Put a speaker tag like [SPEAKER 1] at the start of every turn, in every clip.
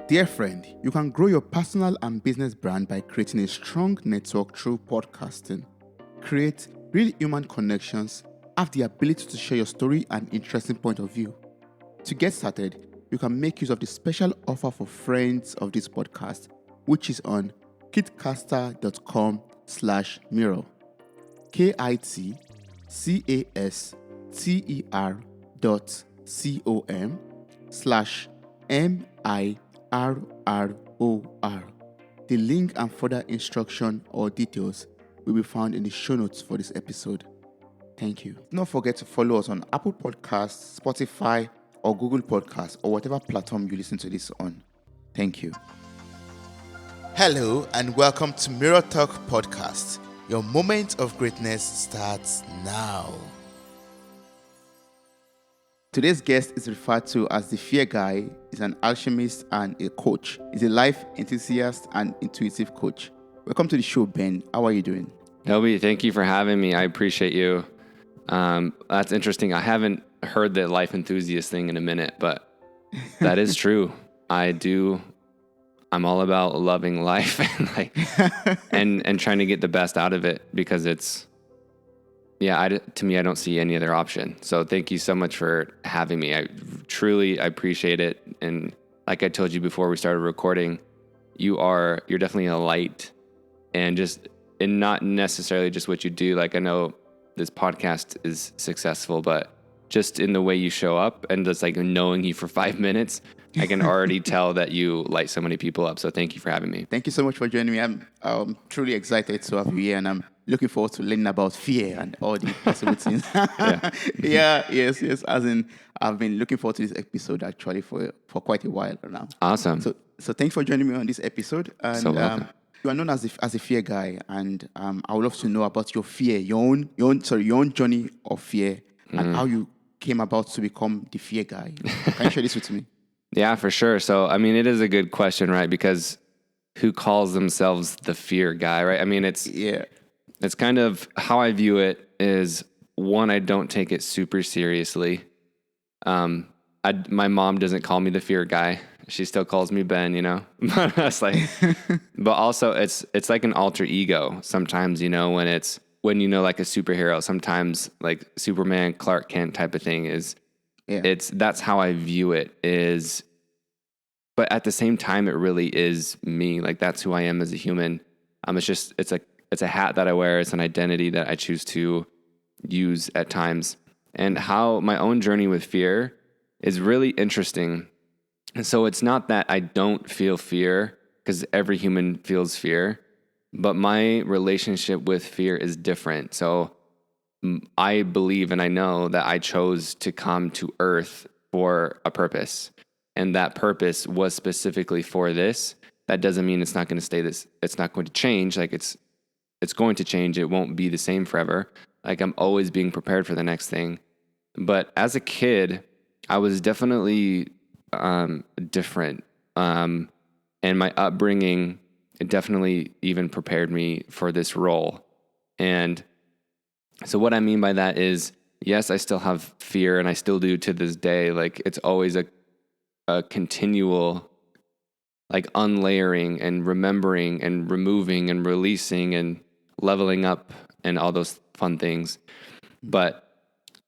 [SPEAKER 1] Dear friend, you can grow your personal and business brand by creating a strong network through podcasting. Create real human connections, have the ability to share your story and interesting point of view. To get started, you can make use of the special offer for friends of this podcast, which is on kitcaster.com/mirror. kitcaster.com/MIRROR. The link and further instruction or details will be found in the show notes for this episode. Thank you. Don't forget to follow us on Apple Podcasts, Spotify, or Google Podcasts, or whatever platform you listen to this on. Thank you. Hello, and welcome to Mirror Talk Podcast. Your moment of greatness starts now. Today's guest is referred to as the Fear Guy. He's an alchemist and a coach. He's a life enthusiast and intuitive coach. Welcome to the show, Ben. How are you doing?
[SPEAKER 2] Toby, thank you for having me. I appreciate you. That's interesting. I haven't heard the life enthusiast thing in a minute, but that is true. I'm all about loving life and and trying to get the best out of it because to me, I don't see any other option. So thank you so much for having me. I appreciate it. And like I told you before we started recording, you're definitely a light and not necessarily just what you do. Like I know this podcast is successful, but just in the way you show up and just like knowing you for 5 minutes, I can already tell that you light so many people up. So thank you for having me.
[SPEAKER 1] Thank you so much for joining me. I'm truly excited to have you here, and I'm looking forward to learning about fear and all the possible things. Yes. As in, I've been looking forward to this episode actually for quite a while now.
[SPEAKER 2] Awesome.
[SPEAKER 1] So thanks for joining me on this episode. And
[SPEAKER 2] so welcome.
[SPEAKER 1] you are known as a fear guy, and I would love to know about your fear, your own journey of fear, and how you came about to become the fear guy. Can you share this with me?
[SPEAKER 2] Yeah, for sure. So, I mean, it is a good question, right? Because who calls themselves the fear guy, right? I mean, it's kind of how I view it is, one, I don't take it super seriously. My mom doesn't call me the fear guy. She still calls me Ben, But but also it's like an alter ego sometimes, when like a superhero, sometimes like Superman, Clark Kent type of thing that's how I view it is, but at the same time, it really is me. Like that's who I am as a human. It's a hat that I wear. It's an identity that I choose to use at times. And how my own journey with fear is really interesting. And so it's not that I don't feel fear, because every human feels fear, but my relationship with fear is different. So I believe and I know that I chose to come to Earth for a purpose, and that purpose was specifically for this. That doesn't mean it's not going to stay this. It's not going to change. Like it's going to change. It won't be the same forever. Like I'm always being prepared for the next thing. But as a kid, I was definitely different, and my upbringing definitely even prepared me for this role. And so what I mean by that is, yes, I still have fear, and I still do to this day. Like it's always a continual, like unlayering and remembering and removing and releasing and leveling up and all those fun things. But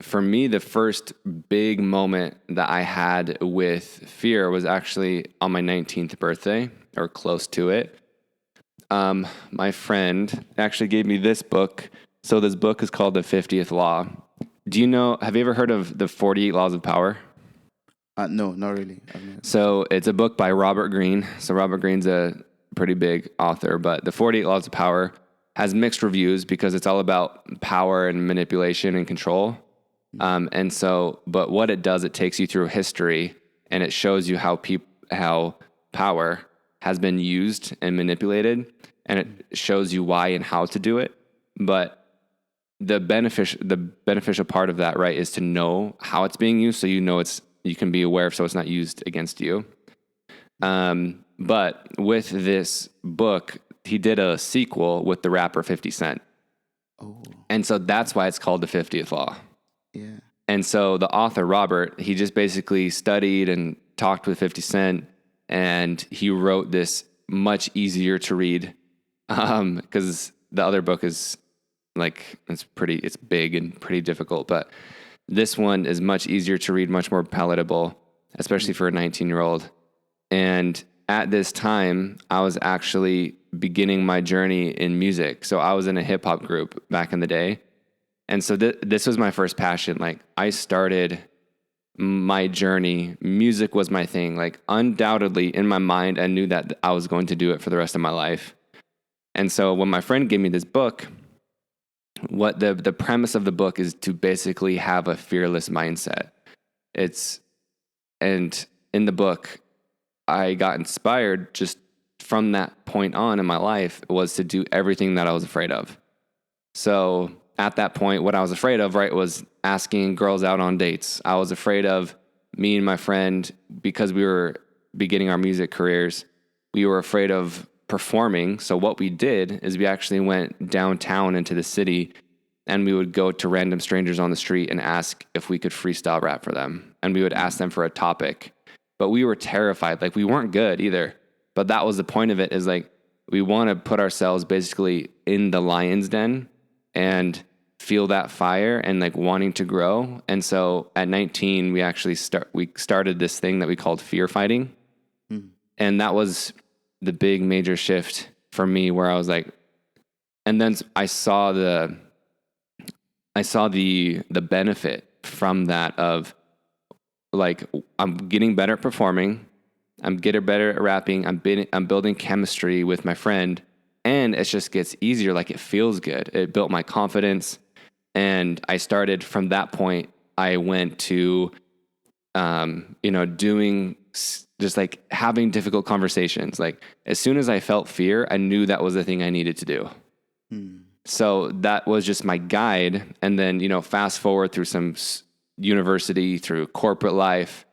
[SPEAKER 2] for me, the first big moment that I had with fear was actually on my 19th birthday, or close to it. My friend actually gave me this book. So this book is called The 50th Law. Have you ever heard of the 48 Laws of Power?
[SPEAKER 1] No, not really.
[SPEAKER 2] So it's a book by Robert Greene. So Robert Greene's a pretty big author, but the 48 Laws of Power has mixed reviews because it's all about power and manipulation and control. But what it does, it takes you through history, and it shows you how power has been used and manipulated, and it shows you why and how to do it. But the beneficial part of that, right, is to know how it's being used, so you can be aware, so it's not used against you. But with this book, he did a sequel with the rapper 50 Cent.
[SPEAKER 1] Oh.
[SPEAKER 2] And so that's why it's called The 50th Law.
[SPEAKER 1] Yeah.
[SPEAKER 2] And so the author, Robert, he just basically studied and talked with 50 Cent and he wrote this much easier to read, because the other book is like, it's big and pretty difficult, but this one is much easier to read, much more palatable, especially for a 19-year-old. And at this time, I was actually beginning my journey in music. So I was in a hip hop group back in the day. And so this was my first passion. Like, I started my journey, music was my thing. Like, undoubtedly in my mind, I knew that I was going to do it for the rest of my life. And so when my friend gave me this book, what the premise of the book is to basically have a fearless mindset. And in the book, I got inspired just from that point on in my life was to do everything that I was afraid of. So at that point, what I was afraid of, right, was asking girls out on dates. I was afraid of me and my friend, because we were beginning our music careers, we were afraid of performing. So what we did is we actually went downtown into the city, and we would go to random strangers on the street and ask if we could freestyle rap for them. And we would ask them for a topic, but we were terrified. Like, we weren't good either, but that was the point of it, is like, we want to put ourselves basically in the lion's den and feel that fire and like wanting to grow. And so at 19, we actually started this thing that we called fear fighting. And that was the big major shift for me, where I was like, and then I saw the benefit from that of like, I'm getting better at performing, I'm getting better at rapping, I'm building chemistry with my friend, and it just gets easier. Like, it feels good. It built my confidence. And I started from that point, I went to, doing just like having difficult conversations. Like, as soon as I felt fear, I knew that was the thing I needed to do. So that was just my guide. And then, fast forward through some university, through corporate life,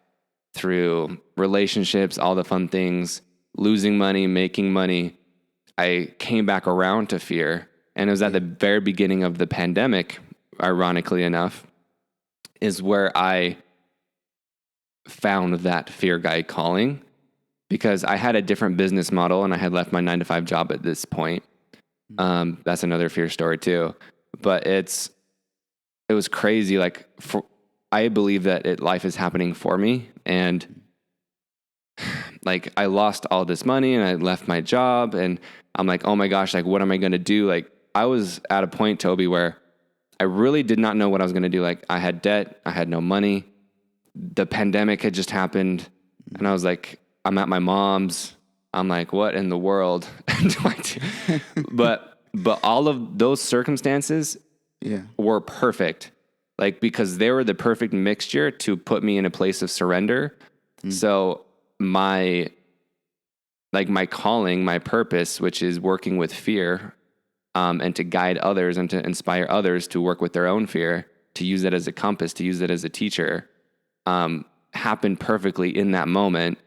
[SPEAKER 2] through relationships, all the fun things, losing money, making money, I came back around to fear. And it was at the very beginning of the pandemic, ironically enough, is where I found that fear guide calling, because I had a different business model and I had left my 9-to-5 job at this point. That's another fear story too, but it was crazy. Like, I believe that life is happening for me. And like, I lost all this money and I left my job, and I'm like, oh my gosh, like, what am I going to do? Like, I was at a point, Toby, where I really did not know what I was going to do. Like, I had debt, I had no money. The pandemic had just happened, and I was like, I'm at my mom's. I'm like, what in the world do I do? But all of those circumstances were perfect, like, because they were the perfect mixture to put me in a place of surrender. So my calling, my purpose, which is working with fear, and to guide others and to inspire others to work with their own fear, to use it as a compass, to use it as a teacher, happened perfectly in that moment.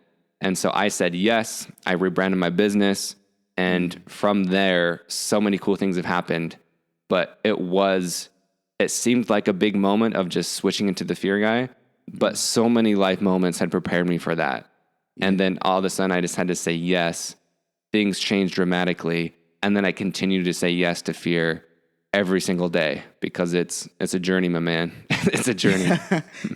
[SPEAKER 2] And so I said yes. I rebranded my business, and from there, so many cool things have happened. But it seemed like a big moment of just switching into the fear guy, but so many life moments had prepared me for that. And then all of a sudden, I just had to say yes. Things changed dramatically. And then I continued to say yes to fear every single day, because it's a journey, my man. It's a journey.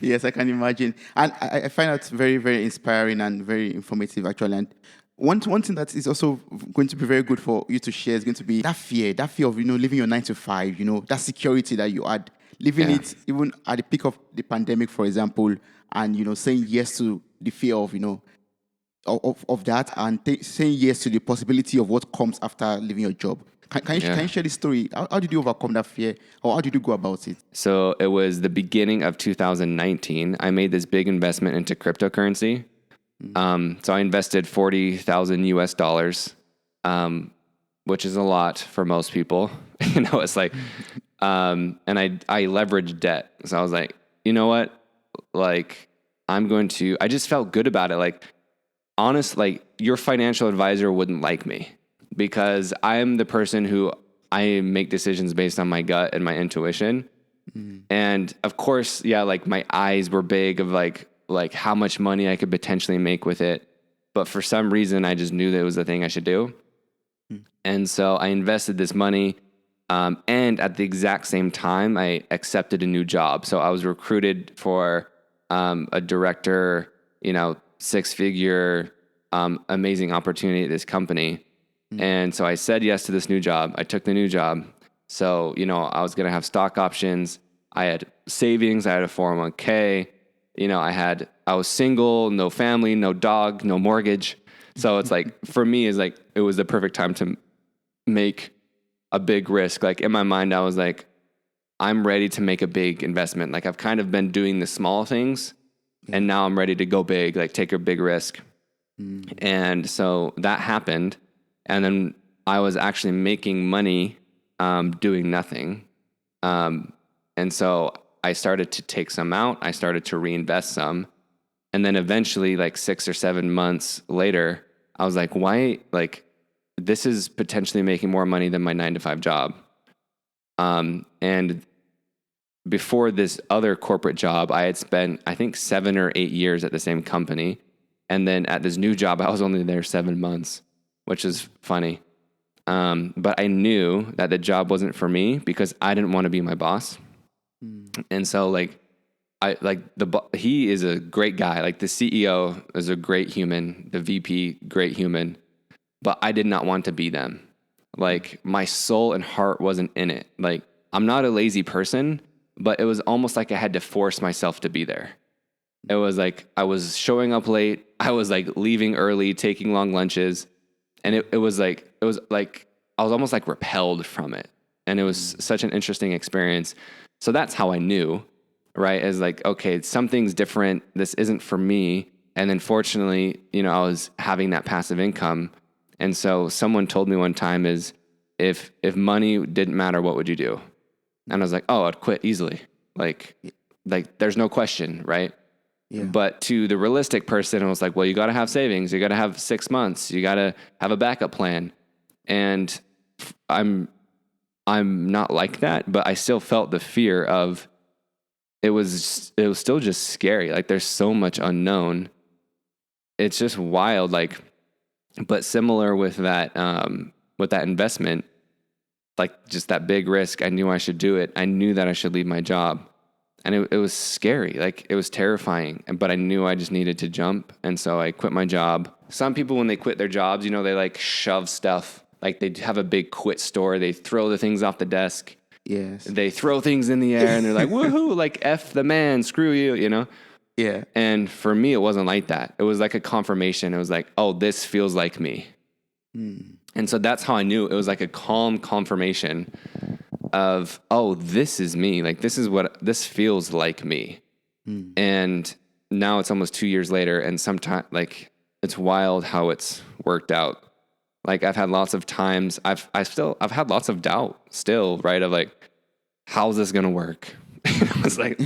[SPEAKER 1] Yes, I can imagine. And I find that very, very inspiring and very informative, actually. And one thing that is also going to be very good for you to share is going to be that fear of, living your 9-to-5, that security that you had, living it even at the peak of the pandemic, for example, and, saying yes to the fear of, of that, and saying yes to the possibility of what comes after leaving your job. Can you share the story? How did you overcome that fear, or how did you go about it?
[SPEAKER 2] So it was the beginning of 2019. I made this big investment into cryptocurrency. So I invested $40,000 US, which is a lot for most people. It's like, and I leveraged debt. So I was like, you know what? Like, I just felt good about it. Like, honest, like, your financial advisor wouldn't like me, because I'm the person who I make decisions based on my gut and my intuition. And of course, like, my eyes were big of like how much money I could potentially make with it. but for some reason, I just knew that it was the thing I should do. And so I invested this money. And at the exact same time, I accepted a new job. So I was recruited for a director, 6-figure, amazing opportunity at this company. And so I said yes to this new job. I took the new job. So, I was going to have stock options. I had savings. I had a 401k. I was single, no family, no dog, no mortgage. So it's like, for me, it was the perfect time to make a big risk. Like in my mind, I was like, I'm ready to make a big investment. Like I've kind of been doing the small things and now I'm ready to go big, like take a big risk. And so that happened. And then I was actually making money, doing nothing. And so I started to take some out. I started to reinvest some. And then eventually, like 6 or 7 months later, I was like, why, this is potentially making more money than my 9-to-5 job. And before this other corporate job, I had spent, I think, 7 or 8 years at the same company. And then at this new job, I was only there 7 months, which is funny. But I knew that the job wasn't for me because I didn't want to be my boss. And so he is a great guy. Like the CEO is a great human, the VP, great human, but I did not want to be them. Like my soul and heart wasn't in it. Like I'm not a lazy person, but it was almost like I had to force myself to be there. It was like I was showing up late. I was like leaving early, taking long lunches. And it was like I was almost like repelled from it. And it was such an interesting experience. So that's how I knew, right? As like, okay, something's different. This isn't for me. And then fortunately, I was having that passive income. And so someone told me one time is if money didn't matter, what would you do? And I was like, oh, I'd quit easily. Like there's no question, right? Yeah. But to the realistic person, it was like, well, you got to have savings. You got to have 6 months. You got to have a backup plan. And I'm not like that, but I still felt the fear of it was still just scary. Like there's so much unknown. It's just wild. Like, but similar with that investment, like just that big risk, I knew I should do it. I knew that I should leave my job. And it was scary. Like it was terrifying, but I knew I just needed to jump. And so I quit my job. Some people, when they quit their jobs, they like shove stuff. Like they have a big quit store. They throw the things off the desk.
[SPEAKER 1] Yes.
[SPEAKER 2] They throw things in the air and they're like, woohoo, like F the man, screw you, Yeah. And for me, it wasn't like that. It was like a confirmation. It was like, oh, this feels like me. And so that's how I knew. It was like a calm confirmation of, oh, this is me. Like, this feels like me. And now it's almost 2 years later. And sometimes like, it's wild how it's worked out. Like I've had lots of times, I've had lots of doubt still, right? Of like, how's this going to work? It's like,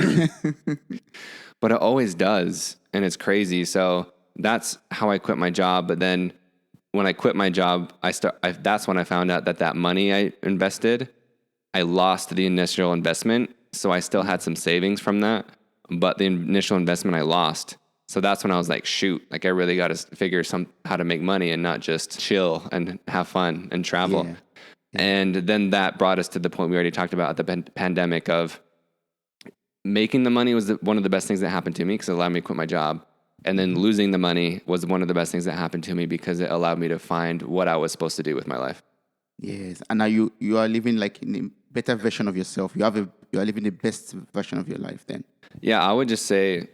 [SPEAKER 2] but it always does. And it's crazy. So that's how I quit my job. But then when I quit my job, that's when I found out that money I invested, I lost the initial investment. So I still had some savings from that, but the initial investment I lost. So that's when I was like, shoot, like I really got to figure how to make money and not just chill and have fun and travel. Yeah. Yeah. And then that brought us to the point we already talked about at the pandemic of making the money was one of the best things that happened to me because it allowed me to quit my job. And then losing the money was one of the best things that happened to me because it allowed me to find what I was supposed to do with my life.
[SPEAKER 1] Yes. And now you are living like in a better version of yourself. You are living the best version of your life then.
[SPEAKER 2] Yeah, I would just say,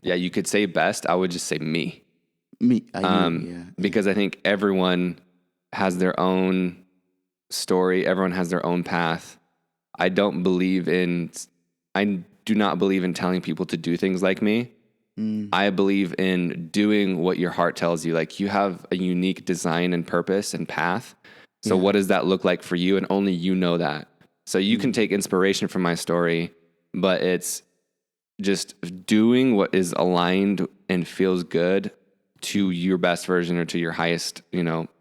[SPEAKER 2] you could say best. I would just say me.
[SPEAKER 1] Me.
[SPEAKER 2] Because I think everyone has their own story. Everyone has their own path. I do not believe in telling people to do things like me. I believe in doing what your heart tells you. Like you have a unique design and purpose and path. So what does that look like for you? And only you know that. So you can take inspiration from my story, but it's just doing what is aligned and feels good to your best version or to your highest,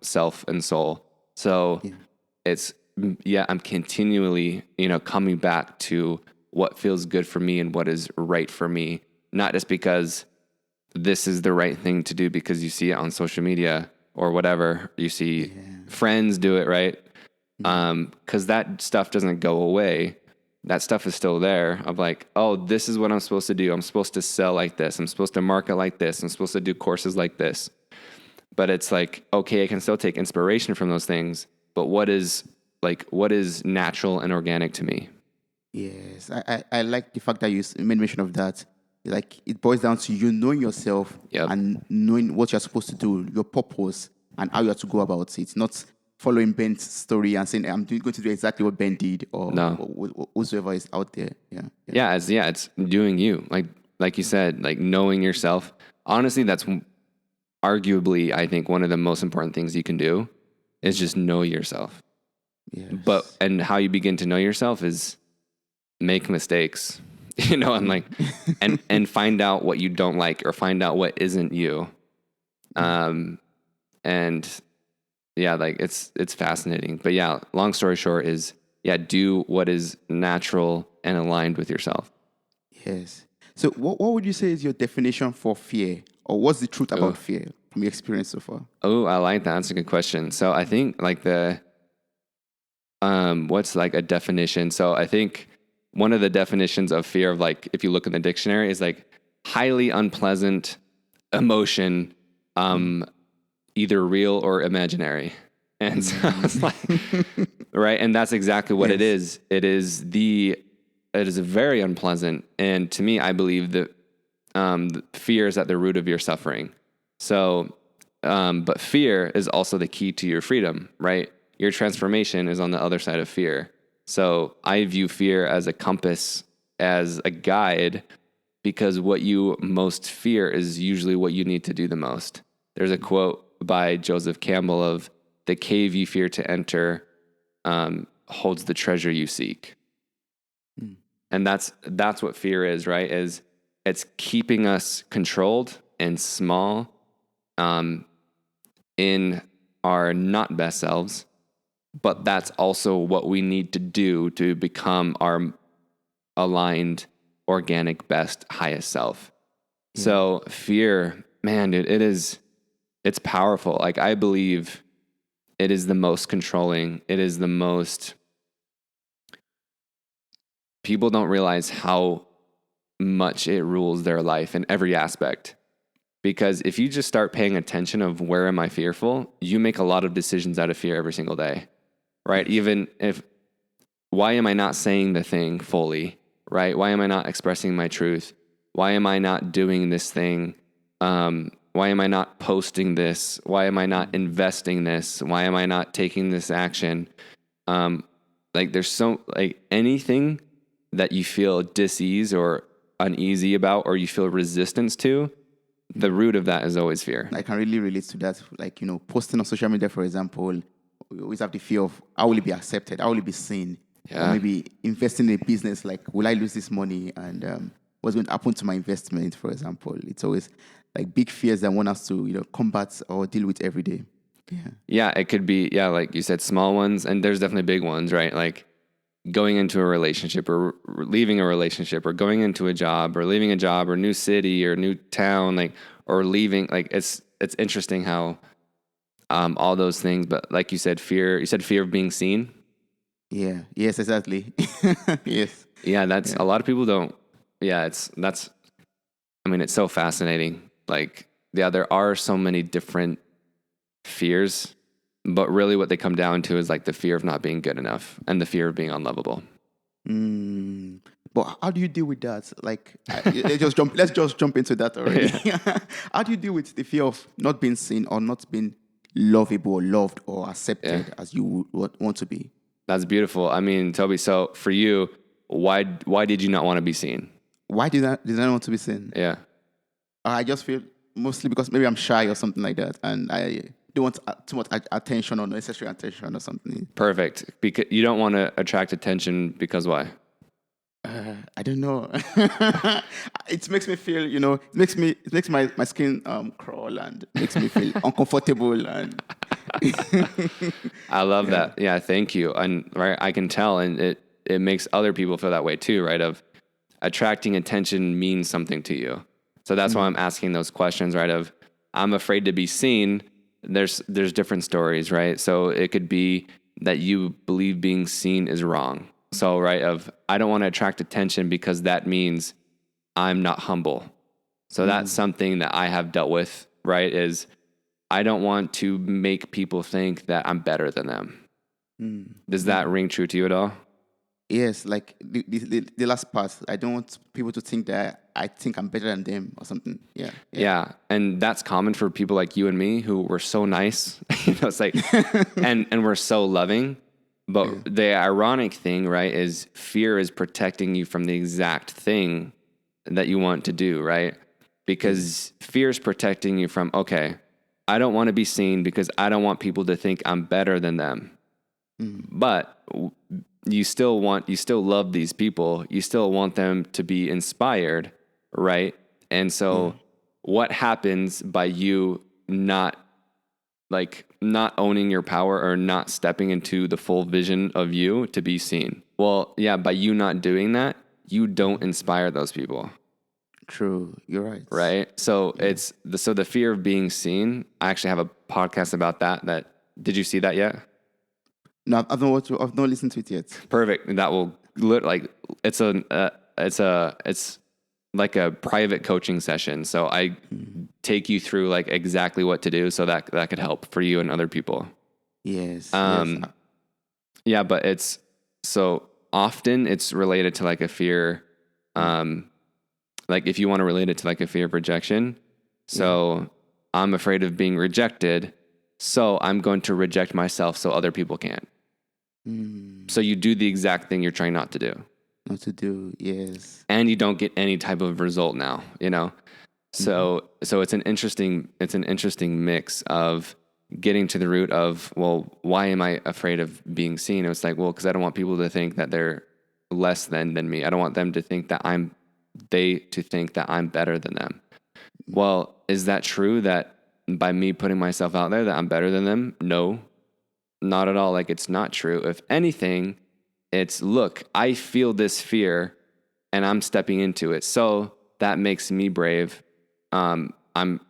[SPEAKER 2] self and soul. So I'm continually, coming back to what feels good for me and what is right for me. Not just because this is the right thing to do because you see it on social media or whatever. You see friends do it, right? Because that stuff doesn't go away. That stuff is still there of like, oh, this is what I'm supposed to do. I'm supposed to sell like this. I'm supposed to market like this. I'm supposed to do courses like this. But it's like, okay, I can still take inspiration from those things. But what is natural and organic to me?
[SPEAKER 1] Yes, I like the fact that you made mention of that. Like it boils down to you knowing yourself and knowing what you're supposed to do, your purpose, and how you have to go about it. Not following Ben's story and saying I'm going to do exactly what Ben did or whosoever is out there.
[SPEAKER 2] It's doing you. Like you said, like knowing yourself. Honestly, that's arguably, I think, one of the most important things you can do is just know yourself.
[SPEAKER 1] Yes.
[SPEAKER 2] And how you begin to know yourself is make mistakes, and like, and find out what you don't like or find out what isn't you. And yeah, like it's fascinating, but yeah, long story short is, do what is natural and aligned with yourself.
[SPEAKER 1] Yes. So what would you say is your definition for fear, or what's the truth about fear from your experience so far?
[SPEAKER 2] Oh, I like that. That's a good question. So I think like what's like a definition? So I think one of the definitions of fear of like, if you look in the dictionary, is like highly unpleasant emotion, either real or imaginary. And so it's like, right. And that's exactly what it is. It is very unpleasant. And to me, I believe that, fear is at the root of your suffering. So, but fear is also the key to your freedom, right? Your transformation is on the other side of fear. So I view fear as a compass, as a guide, because what you most fear is usually what you need to do the most. There's a quote by Joseph Campbell of, "The cave you fear to enter holds the treasure you seek." And that's what fear is, right? It's keeping us controlled and small, in our not best selves. But that's also what we need to do to become our aligned, organic, best, highest self. Yeah. So fear, man, dude, it's powerful. Like I believe it is the most controlling. It is the most, people don't realize how much it rules their life in every aspect. Because if you just start paying attention of where am I fearful, you make a lot of decisions out of fear every single day. Right? Even if, why am I not saying the thing fully? Right? Why am I not expressing my truth? Why am I not doing this thing? Why am I not posting this? Why am I not investing this? Why am I not taking this action? Like there's anything that you feel dis-ease or uneasy about, or you feel resistance to, the root of that is always fear.
[SPEAKER 1] I can really relate to that. Like, posting on social media, for example, we always have the fear of how will it be accepted? How will it be seen?
[SPEAKER 2] Yeah.
[SPEAKER 1] Or maybe investing in a business, like, will I lose this money? And what's going to happen to my investment, for example? It's always like big fears that want us to, combat or deal with every day.
[SPEAKER 2] Yeah, it could be, like you said, small ones. And there's definitely big ones, right? Like going into a relationship or leaving a relationship or going into a job or leaving a job or new city or new town, like, or leaving, like it's interesting how, all those things, but like you said, fear of being seen.
[SPEAKER 1] Yeah. Yes, exactly. Yes.
[SPEAKER 2] Yeah. A lot of people don't. Yeah. it's so fascinating. Like, there are so many different fears, but really what they come down to is like the fear of not being good enough and the fear of being unlovable.
[SPEAKER 1] But how do you deal with that? Like, let's just jump into that already. Yeah. How do you deal with the fear of not being seen or not being lovable, loved, or accepted as you want to be?
[SPEAKER 2] That's beautiful. I mean, Toby, so for you, why did you not want to be seen?
[SPEAKER 1] Why did I not want to be seen?
[SPEAKER 2] Yeah.
[SPEAKER 1] I just feel mostly because maybe I'm shy or something like that, and I don't want too much attention or necessary attention or something.
[SPEAKER 2] Perfect. Because you don't want to attract attention because why?
[SPEAKER 1] I don't know. It makes me feel, it makes my skin crawl and makes me feel uncomfortable. And
[SPEAKER 2] I love that. Yeah, thank you. And right, I can tell, and it makes other people feel that way too, right? Of attracting attention means something to you. So that's why I'm asking those questions, right? Of I'm afraid to be seen. There's different stories, right? So it could be that you believe being seen is wrong. So, right, of I don't want to attract attention because that means I'm not humble. So that's something that I have dealt with, right? Is I don't want to make people think that I'm better than them. Does that ring true to you at all?
[SPEAKER 1] Yes, like the last part. I don't want people to think that I think I'm better than them or something. Yeah.
[SPEAKER 2] Yeah. And that's common for people like you and me who were so nice. It's like, and we're so loving. But the ironic thing, right, is fear is protecting you from the exact thing that you want to do, right? Because fear is protecting you from, okay, I don't want to be seen because I don't want people to think I'm better than them. But you still love these people. You still want them to be inspired, right? And so what happens by you not owning your power or not stepping into the full vision of you to be seen? Well, yeah, by you not doing that, you don't inspire those people.
[SPEAKER 1] True. You're right.
[SPEAKER 2] Right? So the fear of being seen. I actually have a podcast about that. Did you see that yet?
[SPEAKER 1] No, I've not listened to it yet.
[SPEAKER 2] Perfect. And that will it's like a private coaching session. So I take you through like exactly what to do so that could help for you and other people.
[SPEAKER 1] Yes.
[SPEAKER 2] Yeah, but it's so often it's related to like a fear, like if you want to relate it to like a fear of rejection. So I'm afraid of being rejected. So I'm going to reject myself so other people can't. So you do the exact thing you're trying not to do.
[SPEAKER 1] Not to do, yes.
[SPEAKER 2] And you don't get any type of result now, you know? So it's an interesting mix of getting to the root of, well, why am I afraid of being seen? It's like, well, because I don't want people to think that they're less than me. I don't want them to think that I'm better than them. Well, is that true that by me putting myself out there that I'm better than them? No, not at all. Like, it's not true. If anything, it's, look, I feel this fear and I'm stepping into it. So that makes me brave. I'm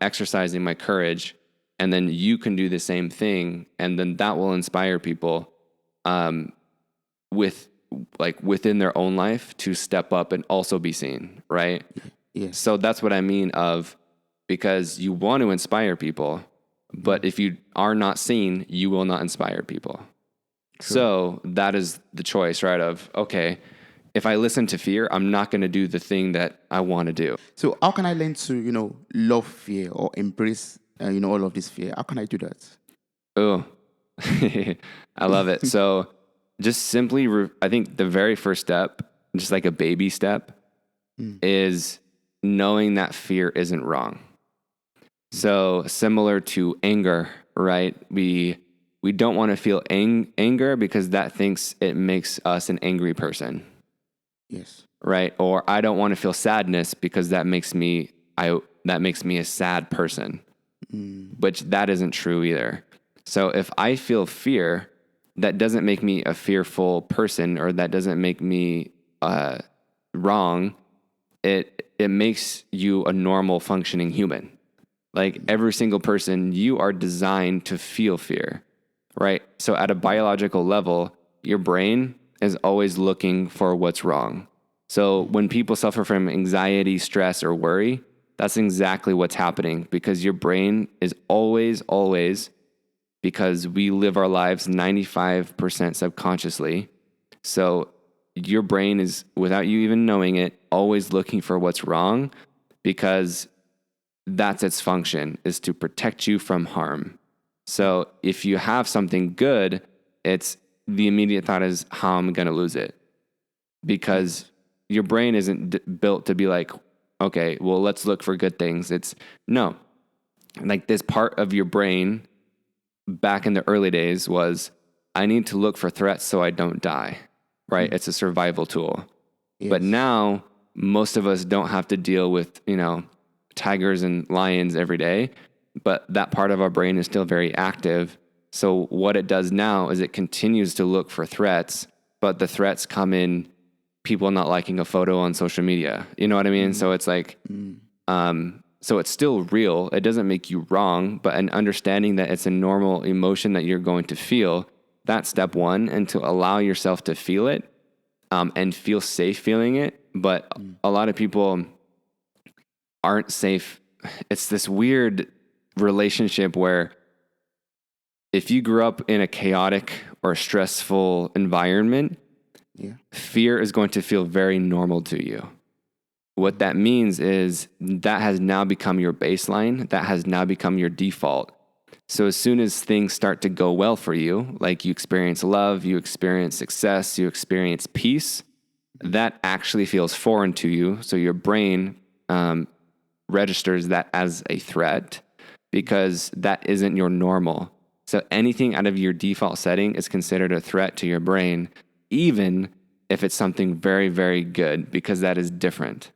[SPEAKER 2] exercising my courage, and then you can do the same thing. And then that will inspire people, within their own life to step up and also be seen. Right.
[SPEAKER 1] Yeah.
[SPEAKER 2] So that's what I mean because you want to inspire people, but if you are not seen, you will not inspire people. True. So that is the choice, right? Of, okay, if I listen to fear, I'm not going to do the thing that I want to do.
[SPEAKER 1] So how can I learn to, love fear or embrace, all of this fear? How can I do that?
[SPEAKER 2] Oh, I love it. So just simply, I think the very first step, just like a baby step, is knowing that fear isn't wrong. So similar to anger, right? We don't want to feel anger because that thinks it makes us an angry person.
[SPEAKER 1] Yes.
[SPEAKER 2] Right? Or I don't want to feel sadness because that makes me a sad person. Which that isn't true either. So if I feel fear, that doesn't make me a fearful person, or that doesn't make me wrong. It makes you a normal functioning human. Like every single person, you are designed to feel fear, right? So at a biological level, your brain is always looking for what's wrong. So when people suffer from anxiety, stress, or worry, that's exactly what's happening, because your brain is always, because we live our lives 95% subconsciously. So your brain is, without you even knowing it, always looking for what's wrong, because that's its function, is to protect you from harm. So if you have something good, it's the immediate thought is, how am I going to lose it? Because your brain isn't built to be like, okay, well, let's look for good things. It's no, like this part of your brain back in the early days was, I need to look for threats so I don't die, right? It's a survival tool. Yes. But now most of us don't have to deal with, tigers and lions every day, but that part of our brain is still very active. So what it does now is it continues to look for threats, but the threats come in people not liking a photo on social media. You know what I mean? So it's like, So it's still real. It doesn't make you wrong, but an understanding that it's a normal emotion that you're going to feel, that's step one. And to allow yourself to feel it, and feel safe feeling it. But a lot of people aren't safe. It's this weird relationship where if you grew up in a chaotic or stressful environment, fear is going to feel very normal to you. What that means is that has now become your baseline. That has now become your default. So as soon as things start to go well for you, like you experience love, you experience success, you experience peace, that actually feels foreign to you. So your brain registers that as a threat because that isn't your normal. So anything out of your default setting is considered a threat to your brain, even if it's something very, very good, because that is different.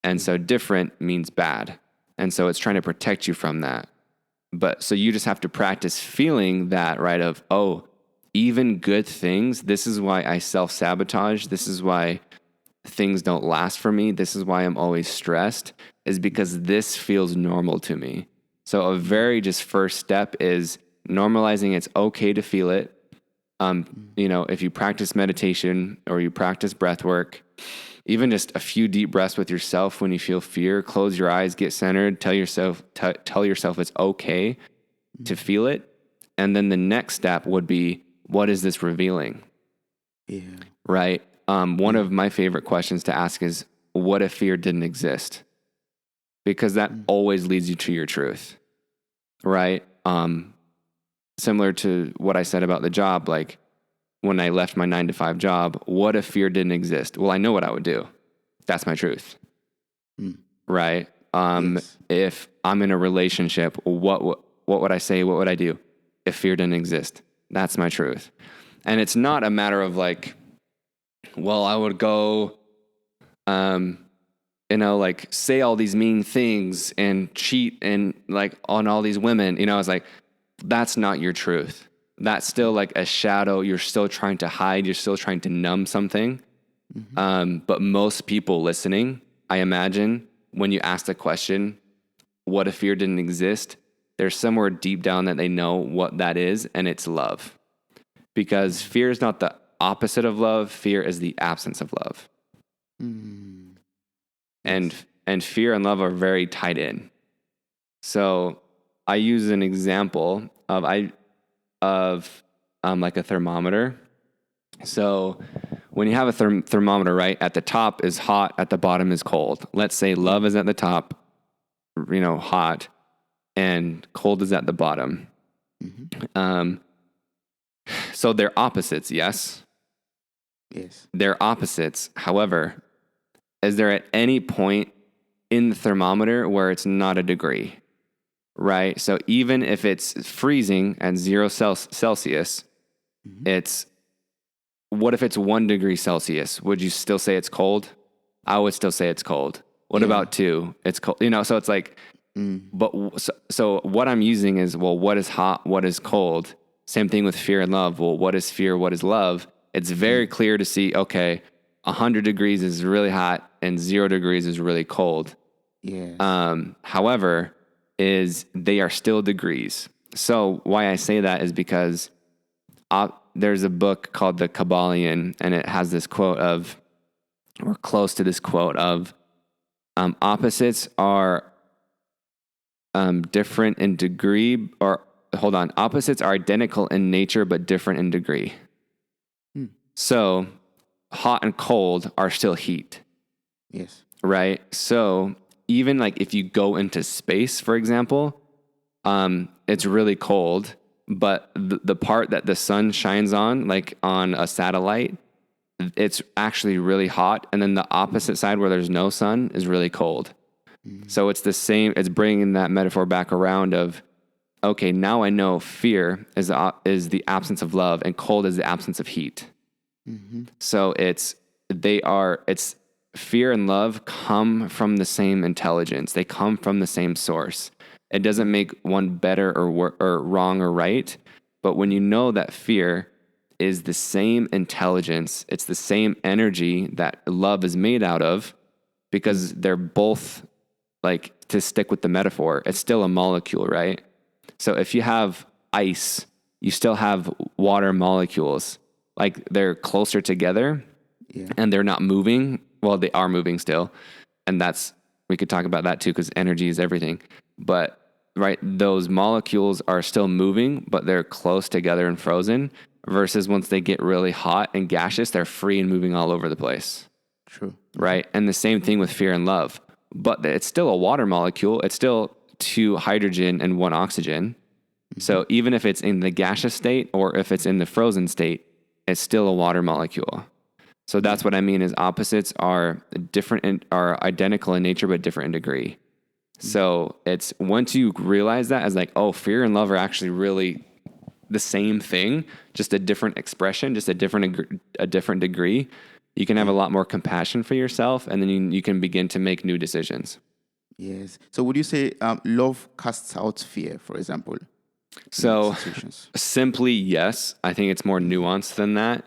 [SPEAKER 2] And so different means bad. And so it's trying to protect you from that. But so you just have to practice feeling that, right? Of, oh, even good things, this is why I self-sabotage. This is why things don't last for me. This is why I'm always stressed, is because this feels normal to me. So a very just first step is normalizing it's okay to feel it. If you practice meditation or you practice breath work, even just a few deep breaths with yourself when you feel fear, close your eyes, get centered, tell yourself it's okay to feel it. And then the next step would be, what is this revealing?
[SPEAKER 1] Yeah.
[SPEAKER 2] Right? One of my favorite questions to ask is, what if fear didn't exist? Because that always leads you to your truth, right? Similar to what I said about the job, like when I left my 9-to-5 job, what if fear didn't exist? Well, I know what I would do. That's my truth, right?
[SPEAKER 1] Yes.
[SPEAKER 2] If I'm in a relationship, what would I say? What would I do if fear didn't exist? That's my truth. And it's not a matter of like, well, I would go, like say all these mean things and cheat and like on all these women, it's like, that's not your truth. That's still like a shadow. You're still trying to hide. You're still trying to numb something. But most people listening, I imagine when you ask the question, what if fear didn't exist? There's somewhere deep down that they know what that is, and it's love. Because fear is not the opposite of love. Fear is the absence of love. And fear and love are very tied in. So I use an example of like a thermometer. So when you have a thermometer, right, at the top is hot, at the bottom is cold. Let's say love is at the top, hot, and cold is at the bottom. So they're opposites, yes?
[SPEAKER 1] Yes.
[SPEAKER 2] They're opposites. However, is there at any point in the thermometer where it's not a degree, right? So even if it's freezing at 0 Celsius, what if it's 1 degree Celsius? Would you still say it's cold? I would still say it's cold. What about 2? It's cold. So it's like, but so what I'm using is, well, what is hot? What is cold? Same thing with fear and love. Well, what is fear? What is love? It's very clear to see, okay, 100 degrees is really hot and 0 degrees is really cold.
[SPEAKER 1] Yes.
[SPEAKER 2] However, they are still degrees. So why I say that is because there's a book called The Kabbalion, and it has this quote of, or close to this quote of, opposites are different in degree, opposites are identical in nature but different in degree. So hot and cold are still heat.
[SPEAKER 1] Yes.
[SPEAKER 2] Right? So even like if you go into space, for example, it's really cold, but the part that the sun shines on, like on a satellite, it's actually really hot. And then the opposite side where there's no sun is really cold. So it's the same, it's bringing that metaphor back around of, okay, now I know fear is the absence of love and cold is the absence of heat. So fear and love come from the same intelligence. They come from the same source. It doesn't make one better or wrong or right. But when you know that fear is the same intelligence, it's the same energy that love is made out of, because they're both like to stick with the metaphor, it's still a molecule, right? So if you have ice, you still have water molecules. Like they're closer together and they're not moving. Well, they are moving still. And we could talk about that too, because energy is everything. But right, those molecules are still moving, but they're close together and frozen, versus once they get really hot and gaseous, they're free and moving all over the place.
[SPEAKER 1] True.
[SPEAKER 2] Right? And the same thing with fear and love. But it's still a water molecule. It's still 2 hydrogen and 1 oxygen. So even if it's in the gaseous state or if it's in the frozen state, it's still a water molecule. So that's what I mean is opposites are are identical in nature, but different in degree. So it's once you realize that as like, oh, fear and love are actually really the same thing, just a different expression, just a different degree, you can have a lot more compassion for yourself, and then you can begin to make new decisions.
[SPEAKER 1] Yes. So would you say love casts out fear, for example?
[SPEAKER 2] So simply, yes. I think it's more nuanced than that.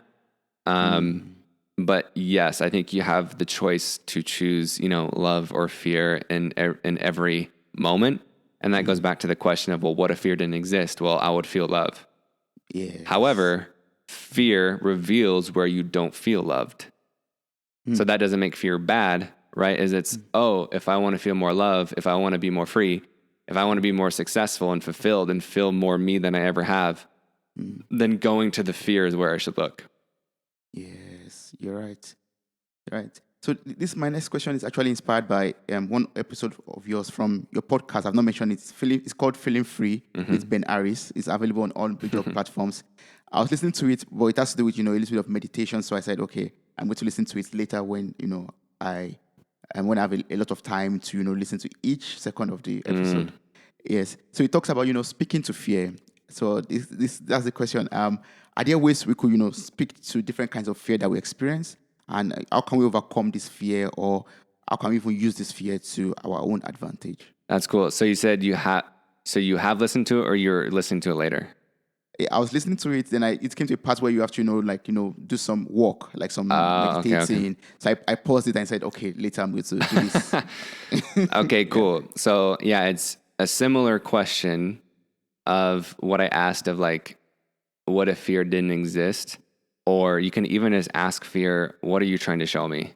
[SPEAKER 2] But yes, I think you have the choice to choose, love or fear in every moment. And that goes back to the question of, well, what if fear didn't exist? Well, I would feel love.
[SPEAKER 1] Yes.
[SPEAKER 2] However, fear reveals where you don't feel loved. So that doesn't make fear bad, right? If I want to feel more love, if I want to be more free, if I want to be more successful and fulfilled and feel more me than I ever have, then going to the fear is where I should look.
[SPEAKER 1] Yes, you're right. So my next question is actually inspired by one episode of yours from your podcast. I've not mentioned it. It's called Feeling Free with Ben Harris. It's available on all major platforms. I was listening to it, but it has to do with, a little bit of meditation. So I said, okay, I'm going to listen to it later when, I have a lot of time to, listen to each second of the episode. Yes. So it talks about, speaking to fear. So that's the question. Are there ways we could, speak to different kinds of fear that we experience? And how can we overcome this fear, or how can we even use this fear to our own advantage?
[SPEAKER 2] That's cool. So you said you have listened to it, or you're listening to it later?
[SPEAKER 1] I was listening to it, then it came to a part where you have to, do some work, like some meditating. Okay. So I paused it and said, okay, later I'm going to do this.
[SPEAKER 2] Okay, cool. Yeah. So yeah, it's a similar question of what I asked of like, what if fear didn't exist? Or you can even just ask fear, what are you trying to show me?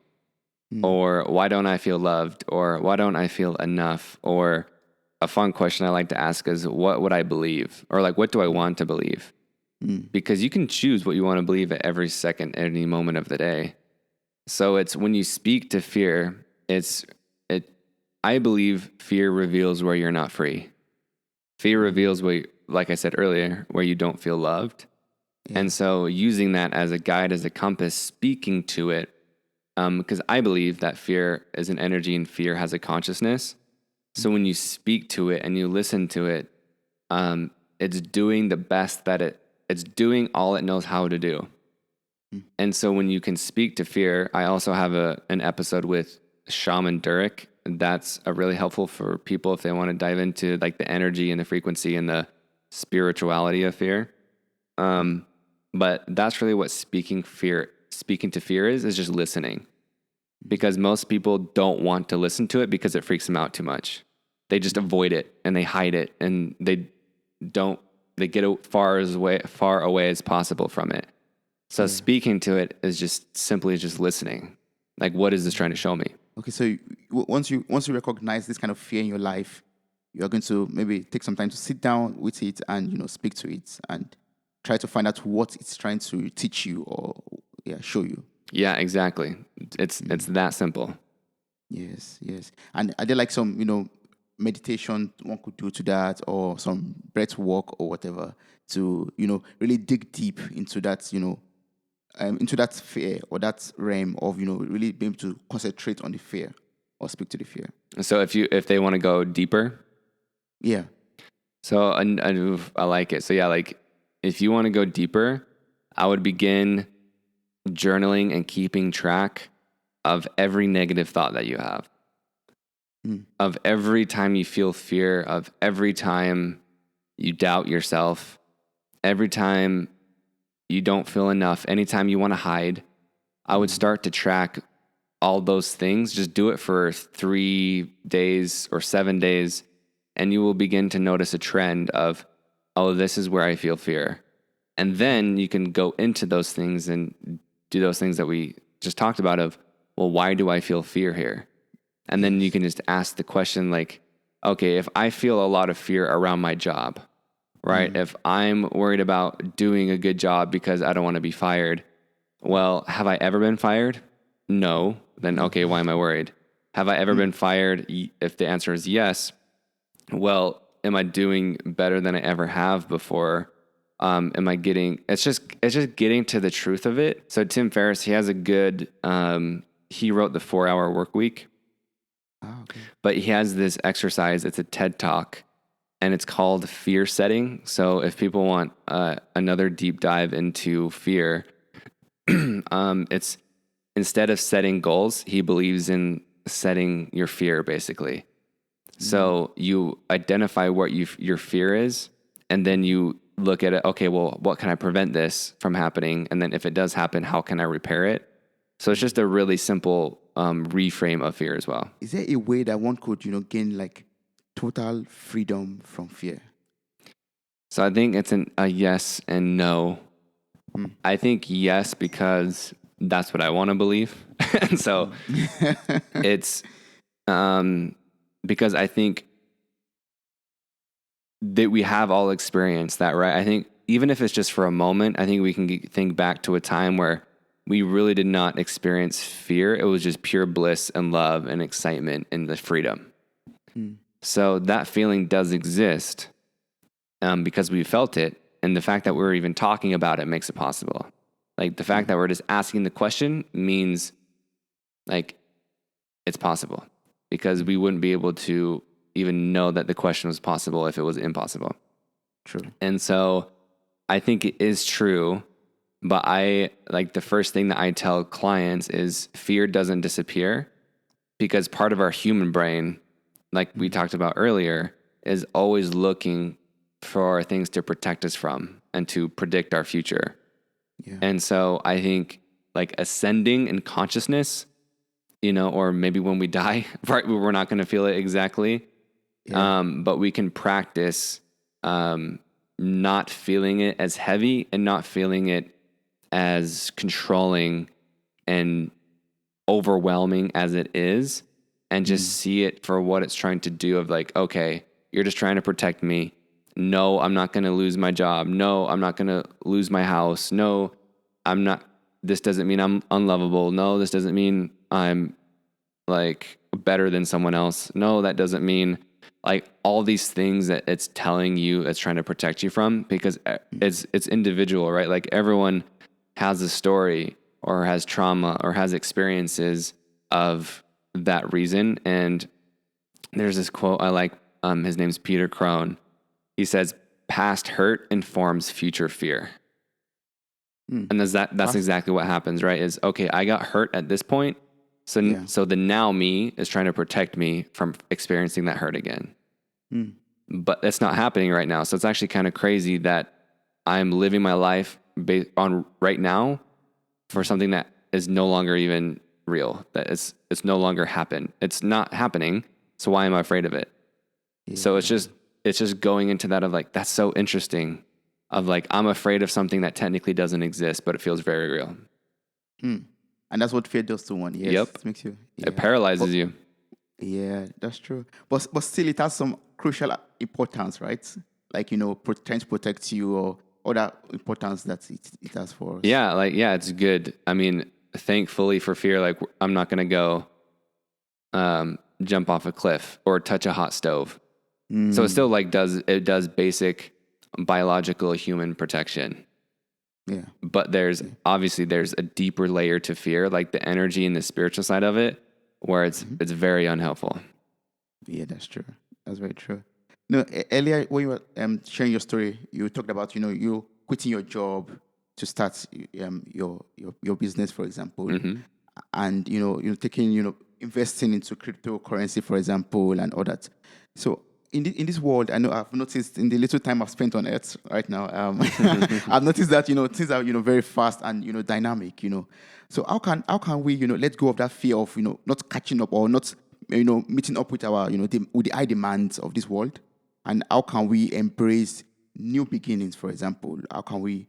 [SPEAKER 2] Or why don't I feel loved? Or why don't I feel enough? Or a fun question I like to ask is, what would I believe? Or like, what do I want to believe? Because you can choose what you want to believe at every second, at any moment of the day. So it's when you speak to fear, I believe fear reveals where you're not free. Fear reveals like I said earlier, where you don't feel loved. Yeah. And so using that as a guide, as a compass, speaking to it, because I believe that fear is an energy and fear has a consciousness. So when you speak to it and you listen to it, it's doing the best it's doing all it knows how to do. And so when you can speak to fear, I also have an episode with Shaman Durek. That's really helpful for people if they want to dive into like the energy and the frequency and the spirituality of fear. But that's really what speaking to fear is just listening. Because most people don't want to listen to it because it freaks them out too much. They just avoid it and they hide it and they get far away as possible from it. So speaking to it is just simply listening. Like, what is this trying to show me?
[SPEAKER 1] Okay, so once you recognize this kind of fear in your life, you're going to maybe take some time to sit down with it and speak to it and try to find out what it's trying to teach you or show you.
[SPEAKER 2] Yeah, exactly. It's that simple.
[SPEAKER 1] Yes. And are there like some meditation one could do to that, or some breath work or whatever to really dig deep into that into that fear or that realm of really being able to concentrate on the fear or speak to the fear?
[SPEAKER 2] So if they want to go deeper,
[SPEAKER 1] yeah.
[SPEAKER 2] So I like it. So yeah, like if you want to go deeper, I would begin journaling and keeping track of every negative thought that you have, of every time you feel fear, of every time you doubt yourself, every time you don't feel enough, anytime you want to hide. I would start to track all those things, just do it for 3 days or 7 days, and you will begin to notice a trend of, oh, this is where I feel fear. And then you can go into those things and do those things that we just talked about of, well, why do I feel fear here? And then you can just ask the question like, okay, if I feel a lot of fear around my job, right? If I'm worried about doing a good job because I don't want to be fired, well, have I ever been fired? No. Then, okay, why am I worried? Have I ever been fired? If the answer is yes, well, am I doing better than I ever have before? Am I getting, it's just getting to the truth of it. So Tim Ferriss, he has a good, he wrote the 4-Hour Work Week, but he has this exercise. It's a TED Talk and it's called fear setting. So if people want another deep dive into fear, it's instead of setting goals, he believes in setting your fear basically. So you identify what your fear is, and then you look at it, okay, well, what can I prevent this from happening? And then if it does happen, how can I repair it? So it's just a really simple reframe of fear as well.
[SPEAKER 1] Is there a way that one could, gain like total freedom from fear?
[SPEAKER 2] So I think it's a yes and no. I think yes, because that's what I want to believe. And so it's because I think that we have all experienced that, right? I think even if it's just for a moment, I think we can think back to a time where we really did not experience fear. It was just pure bliss and love and excitement and the freedom. So that feeling does exist because we felt it. And the fact that we're even talking about it makes it possible. Like the fact that we're just asking the question means like it's possible, because we wouldn't be able to even know that the question was possible if it was impossible.
[SPEAKER 1] True.
[SPEAKER 2] And so I think it is true, but the first thing that I tell clients is fear doesn't disappear, because part of our human brain, like we talked about earlier, is always looking for things to protect us from and to predict our future. Yeah. And so I think like ascending in consciousness, or maybe when we die, right, we're not going to feel it exactly. Yeah. But we can practice not feeling it as heavy and not feeling it as controlling and overwhelming as it is, and just see it for what it's trying to do of like, okay, you're just trying to protect me. No, I'm not going to lose my job. No, I'm not going to lose my house. No, I'm not, this doesn't mean I'm unlovable. No, this doesn't mean I'm like better than someone else. No, that doesn't mean like all these things that it's telling you, it's trying to protect you from, because it's individual, right? Like everyone has a story or has trauma or has experiences of that reason. And there's this quote I like, his name's Peter Crone. He says, past hurt informs future fear. And that's exactly what happens, right? Is, okay, I got hurt at this point. So the now me is trying to protect me from experiencing that hurt again. But that's not happening right now. So it's actually kind of crazy that I'm living my life based on right now for something that is no longer even real, that it's no longer happened. It's not happening. So why am I afraid of it? Yeah. So it's just going into that of like, that's so interesting, of like, I'm afraid of something that technically doesn't exist, but it feels very real.
[SPEAKER 1] And that's what fear does to one. Yes.
[SPEAKER 2] Yep.
[SPEAKER 1] It makes you.
[SPEAKER 2] Yeah. It paralyzes you.
[SPEAKER 1] Yeah, that's true. But still, it has some crucial importance, right? Like, trying to protect you, or other importance that it has for us.
[SPEAKER 2] Yeah, it's good. I mean, thankfully for fear, like I'm not going to go jump off a cliff or touch a hot stove. So it still does basic biological human protection. Yeah. But there's a deeper layer to fear, like the energy and the spiritual side of it, where it's very unhelpful.
[SPEAKER 1] Yeah, that's true. That's very true. No, earlier when you were sharing your story, you talked about you quitting your job to start your business, for example, and taking investing into cryptocurrency, for example, and all that. So in this world, I know I've noticed in the little time I've spent on Earth right now, I've noticed that things are very fast and dynamic. So how can we let go of that fear of not catching up or not meeting up with our with the high demands of this world, and how can we embrace new beginnings? For example, how can we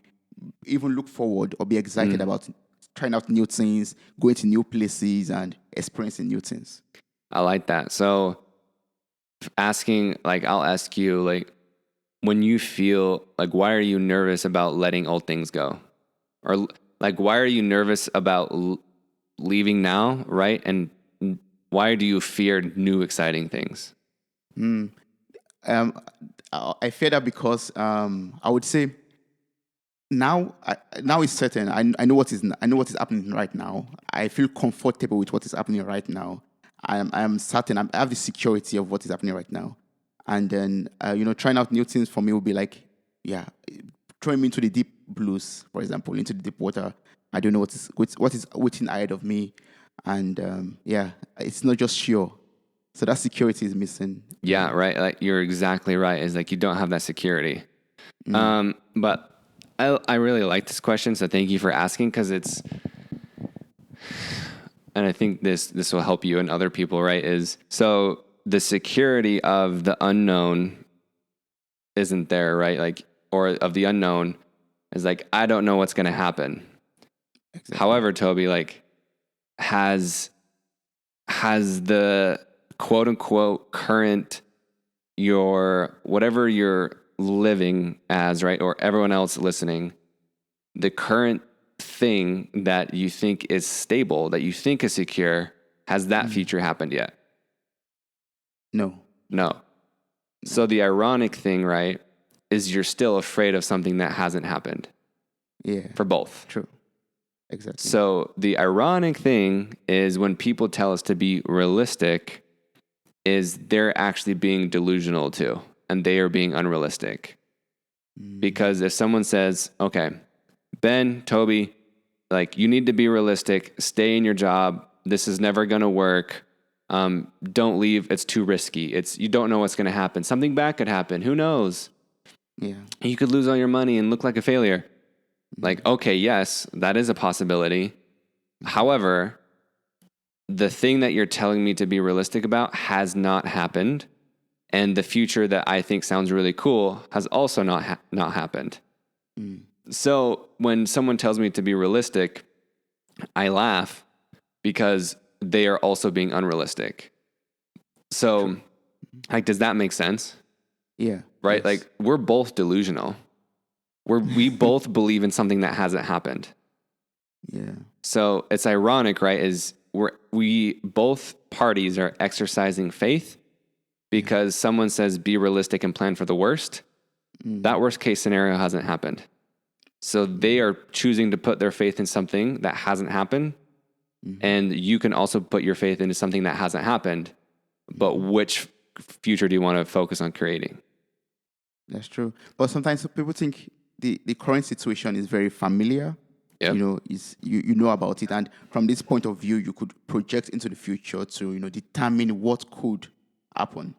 [SPEAKER 1] even look forward or be excited about trying out new things, going to new places, and experiencing new things?
[SPEAKER 2] I like that. So I'll ask you, like, when you feel like, why are you nervous about letting old things go? Or like, why are you nervous about leaving now, right? And why do you fear new exciting things?
[SPEAKER 1] I fear that because I would say now it's certain. I know what is happening right now. I feel comfortable with what is happening right now. I am certain. I have the security of what is happening right now. And then trying out new things for me will be like, throwing me into the deep blues, for example, into the deep water. I don't know what is waiting ahead of me, and it's not just sure. So that security is missing.
[SPEAKER 2] Yeah, right. Like, you're exactly right. Is like, you don't have that security. But I really like this question, so thank you for asking, because it's, and I think this will help you and other people, right? Is so the security of the unknown isn't there, right? Like, or of the unknown is like, I don't know what's going to happen. Exactly. However, Toby, like, has the quote unquote current, your whatever you're living as, right, or everyone else listening, the current thing that you think is stable, that you think is secure, has that future happened yet?
[SPEAKER 1] No.
[SPEAKER 2] So the ironic thing, right, is you're still afraid of something that hasn't happened.
[SPEAKER 1] Yeah.
[SPEAKER 2] For both.
[SPEAKER 1] True. Exactly.
[SPEAKER 2] So the ironic thing is, when people tell us to be realistic, is they're actually being delusional too, and they are being unrealistic. Because if someone says, okay, Ben, Toby, like, you need to be realistic, stay in your job, this is never going to work, don't leave, it's too risky, you don't know what's going to happen, something bad could happen, who knows?
[SPEAKER 1] Yeah.
[SPEAKER 2] You could lose all your money and look like a failure. Like, okay, yes, that is a possibility. However, the thing that you're telling me to be realistic about has not happened. And the future that I think sounds really cool has also not happened. So when someone tells me to be realistic, I laugh, because they are also being unrealistic. So, like, does that make sense?
[SPEAKER 1] Yeah.
[SPEAKER 2] Right?
[SPEAKER 1] Yes.
[SPEAKER 2] Like, we're both delusional. We both believe in something that hasn't happened.
[SPEAKER 1] Yeah.
[SPEAKER 2] So it's ironic, right? Is we both parties are exercising faith, because someone says be realistic and plan for the worst. That worst case scenario hasn't happened. So they are choosing to put their faith in something that hasn't happened. And you can also put your faith into something that hasn't happened. But which future do you want to focus on creating?
[SPEAKER 1] That's true. But sometimes people think the current situation is very familiar.
[SPEAKER 2] Yep.
[SPEAKER 1] You know about it, and from this point of view, you could project into the future to determine what could happen.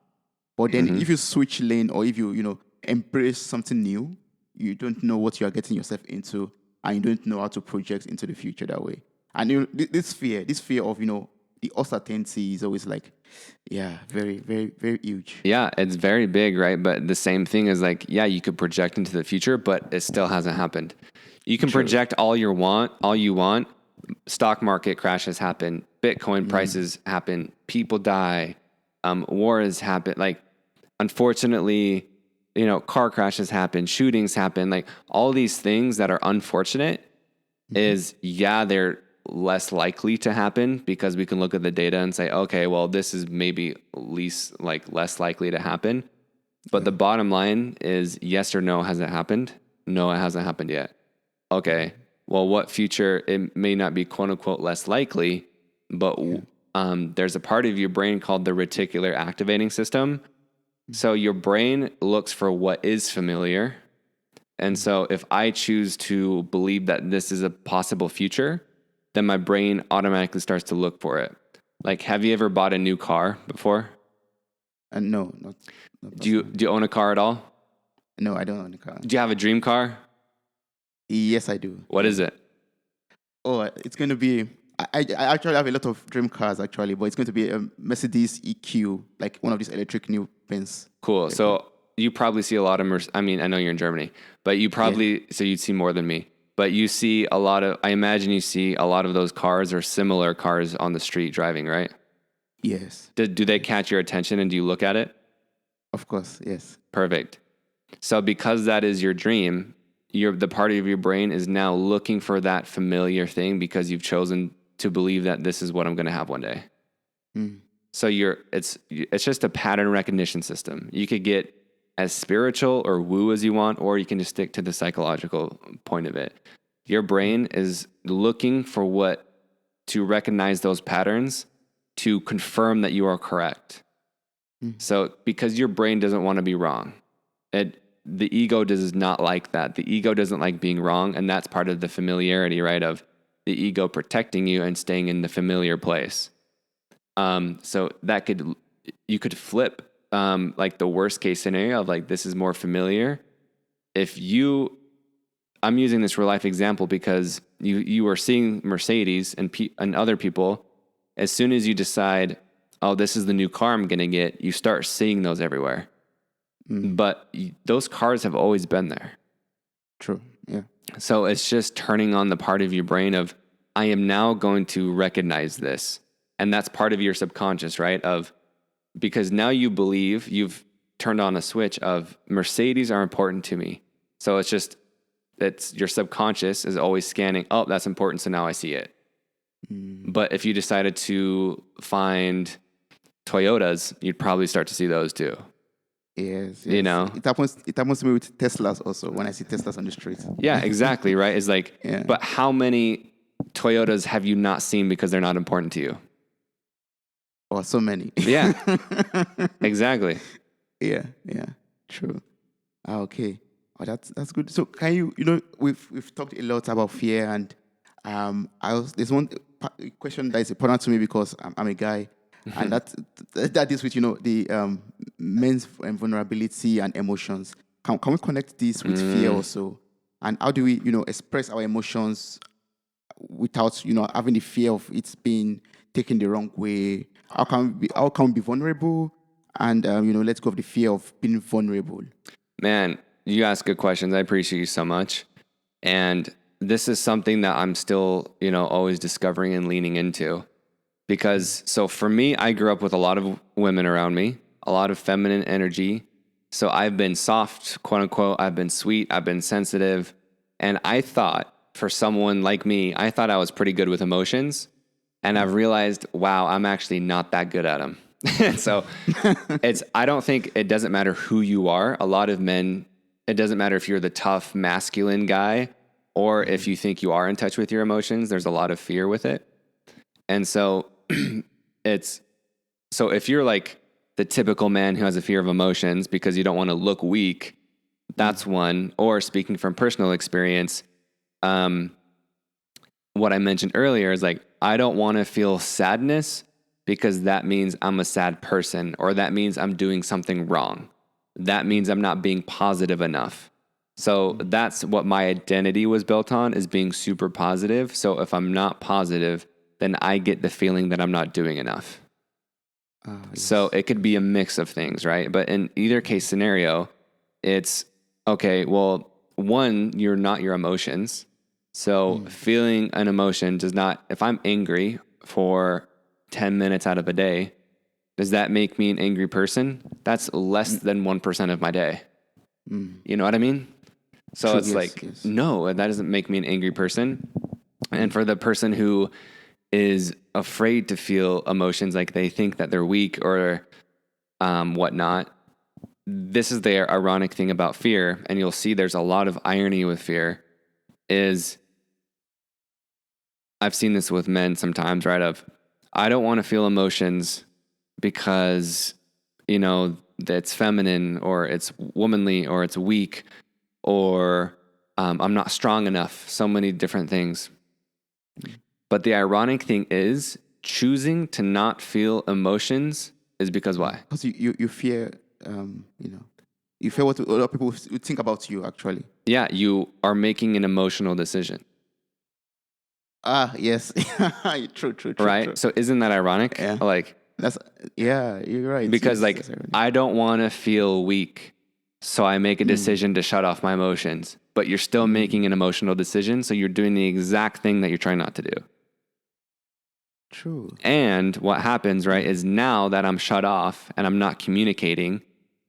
[SPEAKER 1] But then if you switch lane, or if you embrace something new, you don't know what you are getting yourself into, and you don't know how to project into the future that way. And this fear of the uncertainty is always like, very, very, very huge.
[SPEAKER 2] Yeah, it's very big, right? But the same thing is like, you could project into the future, but it still hasn't happened. You can project all you want. Stock market crashes happen. Bitcoin prices happen. People die. Wars happen. Like, unfortunately, car crashes happen. Shootings happen. Like, all these things that are unfortunate is, they're less likely to happen, because we can look at the data and say, okay, well, this is maybe less likely to happen. But the bottom line is, yes or no, has it happened? No, it hasn't happened yet. Okay, well, what future? It may not be quote unquote less likely, but there's a part of your brain called the reticular activating system. So your brain looks for what is familiar. And so if I choose to believe that this is a possible future, then my brain automatically starts to look for it. Like, have you ever bought a new car before?
[SPEAKER 1] No, not personally.
[SPEAKER 2] Do you own a car at all?
[SPEAKER 1] No, I don't own a car.
[SPEAKER 2] Do you have a dream car?
[SPEAKER 1] Yes, I do.
[SPEAKER 2] What is it?
[SPEAKER 1] Oh, it's going to be. I actually have a lot of dream cars actually, but it's going to be a Mercedes EQ, like one of these electric new Benz.
[SPEAKER 2] Cool. So you probably see a lot of. I mean, I know you're in Germany, but you probably so you'd see more than me. But you see a lot of. I imagine you see a lot of those cars or similar cars on the street driving, right?
[SPEAKER 1] Yes.
[SPEAKER 2] Do they catch your attention and do you look at it?
[SPEAKER 1] Of course, yes.
[SPEAKER 2] Perfect. So because that is your dream, the part of your brain is now looking for that familiar thing because you've chosen to believe that this is what I'm going to have one day. So it's just a pattern recognition system. You could get as spiritual or woo as you want, or you can just stick to the psychological point of it. Your brain is looking for to recognize those patterns to confirm that you are correct. So because your brain doesn't want to be wrong, the ego does not like that. The ego doesn't like being wrong, and that's part of the familiarity, right? Of the ego protecting you and staying in the familiar place. So you could flip like the worst case scenario of like, this is more familiar. I'm using this real life example because you are seeing Mercedes and other people. As soon as you decide, oh, this is the new car I'm going to get, you start seeing those everywhere. But those cars have always been there.
[SPEAKER 1] True. Yeah.
[SPEAKER 2] So it's just turning on the part of your brain of, I am now going to recognize this. And that's part of your subconscious, right? Because now you believe you've turned on a switch of Mercedes are important to me. So it's your subconscious is always scanning, oh, that's important. So now I see it. But if you decided to find Toyotas, you'd probably start to see those too.
[SPEAKER 1] Yes.
[SPEAKER 2] You know,
[SPEAKER 1] it happens to me with Teslas also when I see Teslas on the street.
[SPEAKER 2] Yeah, exactly. Right. It's like, But how many Toyotas have you not seen because they're not important to you?
[SPEAKER 1] Oh, so many.
[SPEAKER 2] Yeah, exactly.
[SPEAKER 1] Yeah. True. Okay. Oh, that's good. So can you we've talked a lot about fear, and there's one question that is important to me because I'm a guy, and that is with the men's vulnerability and emotions. Can we connect this with fear also? And how do we express our emotions without having the fear of it being taken the wrong way? How can we be vulnerable and let go of the fear of being vulnerable?
[SPEAKER 2] Man, you ask good questions. I appreciate you so much. And this is something that I'm still, always discovering and leaning into. Because, so for me, I grew up with a lot of women around me, a lot of feminine energy. So I've been soft, quote unquote. I've been sweet. I've been sensitive. And I thought, for someone like me, I thought I was pretty good with emotions. And I've realized, wow, I'm actually not that good at them. So I don't think it doesn't matter who you are. A lot of men, it doesn't matter if you're the tough masculine guy or if you think you are in touch with your emotions. There's a lot of fear with it. And so so if you're like the typical man who has a fear of emotions because you don't want to look weak, that's one. Or speaking from personal experience, what I mentioned earlier is like, I don't want to feel sadness because that means I'm a sad person, or that means I'm doing something wrong. That means I'm not being positive enough. So that's what my identity was built on, is being super positive. So if I'm not positive, then I get the feeling that I'm not doing enough. Yes. So it could be a mix of things, right? But in either case scenario, it's, okay, well, one, you're not your emotions. So feeling an emotion does not, if I'm angry for 10 minutes out of a day, does that make me an angry person? That's less than 1% of my day. You know what I mean? So true, it's no, that doesn't make me an angry person. And for the person who is afraid to feel emotions, like they think that they're weak or whatnot, this is the ironic thing about fear. And you'll see there's a lot of irony with fear is, I've seen this with men sometimes, right? I don't want to feel emotions because, it's feminine or it's womanly or it's weak or I'm not strong enough. So many different things. But the ironic thing is choosing to not feel emotions is because why?
[SPEAKER 1] Because you fear, you fear what a lot of people would think about you, actually.
[SPEAKER 2] Yeah, you are making an emotional decision.
[SPEAKER 1] Yes. True.
[SPEAKER 2] Right?
[SPEAKER 1] True.
[SPEAKER 2] So isn't that ironic?
[SPEAKER 1] Yeah.
[SPEAKER 2] Like,
[SPEAKER 1] you're right.
[SPEAKER 2] because
[SPEAKER 1] Yes,
[SPEAKER 2] I don't want to feel weak, so I make a decision to shut off my emotions, but you're still making an emotional decision, so you're doing the exact thing that you're trying not to do.
[SPEAKER 1] True.
[SPEAKER 2] And what happens, right, is now that I'm shut off and I'm not communicating,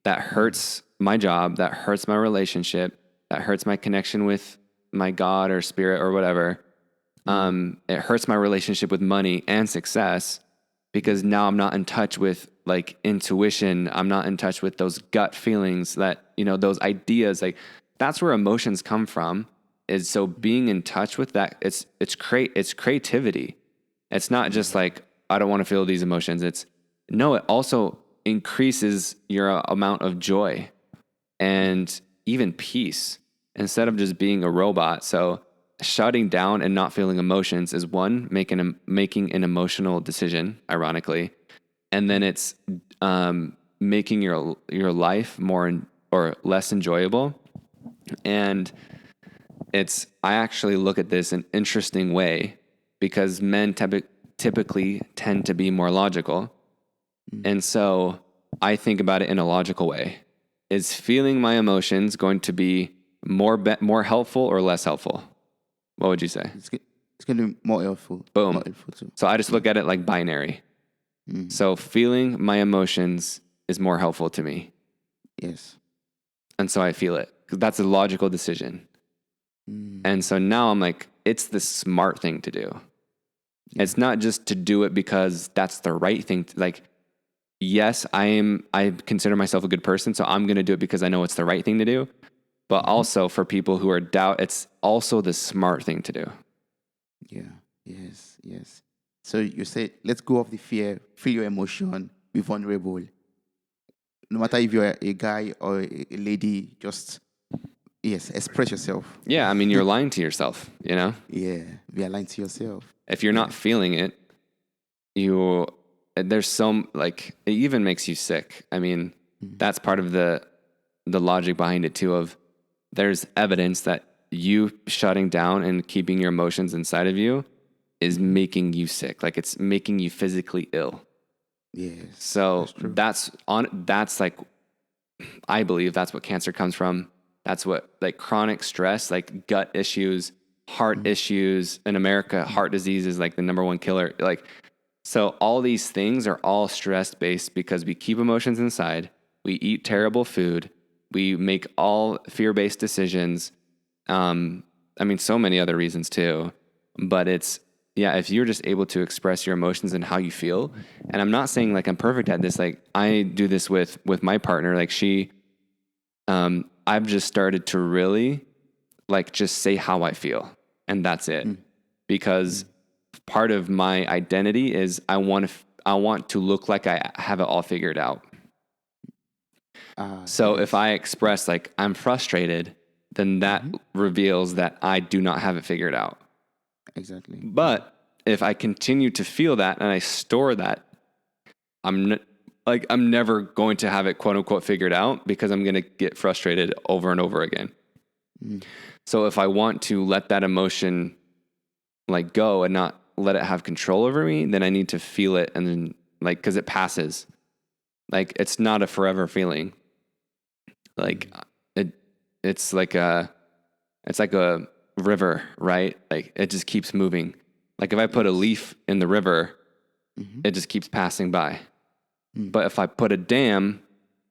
[SPEAKER 2] that hurts my job, that hurts my relationship, that hurts my connection with my God or spirit or whatever. It hurts my relationship with money and success, because now I'm not in touch with like intuition. I'm not in touch with those gut feelings that, those ideas, like that's where emotions come from. Is so being in touch with that, it's creativity. It's not just like, I don't want to feel these emotions. It also increases your amount of joy and even peace instead of just being a robot. So shutting down and not feeling emotions is one, making an emotional decision, ironically. And then it's making your life more or less enjoyable. And I actually look at this an interesting way, because men typically tend to be more logical. And so I think about it in a logical way. Is feeling my emotions going to be more helpful or less helpful? What would you say?
[SPEAKER 1] It's going to be more helpful.
[SPEAKER 2] Boom.
[SPEAKER 1] More helpful too.
[SPEAKER 2] So I just look at it like binary. So feeling my emotions is more helpful to me.
[SPEAKER 1] Yes.
[SPEAKER 2] And so I feel it. That's a logical decision. And so now I'm like, it's the smart thing to do. It's not just to do it because that's the right thing. Like, yes, I consider myself a good person, so I'm going to do it because I know it's the right thing to do. But also for people who are doubt, it's also the smart thing to do.
[SPEAKER 1] Yeah. Yes. So you say, let's go off the fear, feel your emotion, be vulnerable. No matter if you're a guy or a lady, just, express yourself.
[SPEAKER 2] Yeah, I mean, you're lying to yourself,
[SPEAKER 1] Yeah, be aligned to yourself.
[SPEAKER 2] If you're not feeling it, there's some, like, it even makes you sick. I mean, that's part of the logic behind it too, of there's evidence that you shutting down and keeping your emotions inside of you is making you sick. Like, it's making you physically ill.
[SPEAKER 1] Yes.
[SPEAKER 2] So that's like, I believe that's what cancer comes from. That's what, like, chronic stress, like gut issues, heart issues. In America, heart disease is like the number one killer. Like, so all these things are all stress based because we keep emotions inside. We eat terrible food. We make all fear-based decisions. I mean, so many other reasons too. But if you're just able to express your emotions and how you feel, and I'm not saying like I'm perfect at this. Like, I do this with my partner. Like, I've just started to really like just say how I feel, and that's it. Because part of my identity is I want to look like I have it all figured out. So if I express like I'm frustrated, then that reveals that I do not have it figured out.
[SPEAKER 1] Exactly.
[SPEAKER 2] But if I continue to feel that and I store that, I'm never going to have it quote unquote figured out, because I'm going to get frustrated over and over again. So if I want to let that emotion like go and not let it have control over me, then I need to feel it, and then like, cause it passes. Like, it's not a forever feeling. Like it's like a river, right? Like, it just keeps moving. Like, if I put a leaf in the river, it just keeps passing by. But if I put a dam,